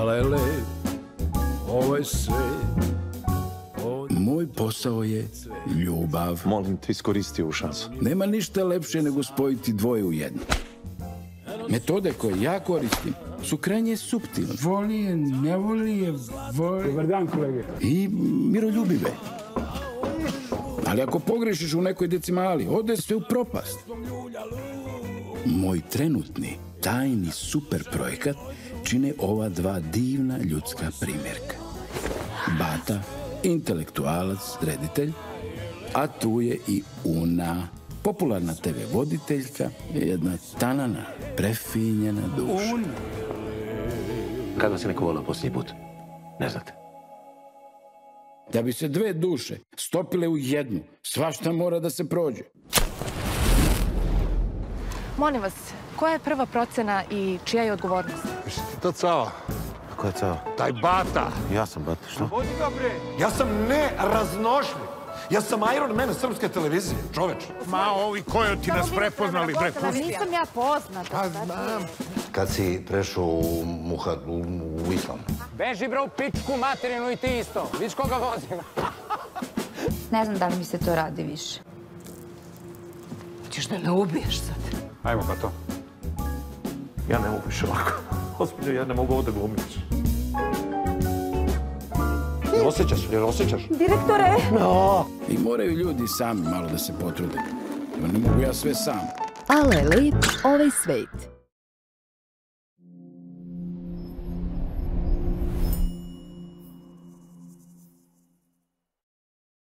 Ale ovaj svet. Moj posao je ljubav. Molim te, iskoristi ovu šansu. Nema ništa lepše nego spojiti dvoje u jedno. Metode koje ja koristim su krajnje suptilne. Voli je, ne voli je, voli... Dobar dan, kolege. I miroljubive. Ali ako pogrešiš u nekoj decimali, ode sve u propast. Moj trenutni, tajni super projekat čine ova dva divna ljudska primjerka. Bata, intelektualac, reditelj, a tu je i Una, popularna TV voditeljka, jedna tanana, prefinjena duša. Kada si neko volao posljednji put? Ne znate. Da bi se dve duše stopile u jednu, svašta mora da se prođe. Molim vas, koja je prva procena i čija je odgovornost? Mislim ti to Cava? Ko je Cava? Taj Bata. Ja sam Bata, što? Vodi ga bre. Ja sam neraznošljiv. Ja sam Iron Man srpske televizije, čoveč. Ma, ovi kojoti nas prepoznali, bre, pusti. Nisam ja poznata. Pa znam. Kad si prešao u islam? Beži bre u pičku materinu i ti isto. Viš koga vozim. Ne znam da li mi se to radi više. Hoćeš da me ubiješ sad? Ajmo pa to. Ja ne mogu više ovako. Ozbiljno, ja ne mogu ovo da glumim. Jel osjećaš? Jel osjećaš? Direktore! No. I moraju ljudi sami malo da se potrude. Ne mogu ja sve sam. Ale lep ovaj svet.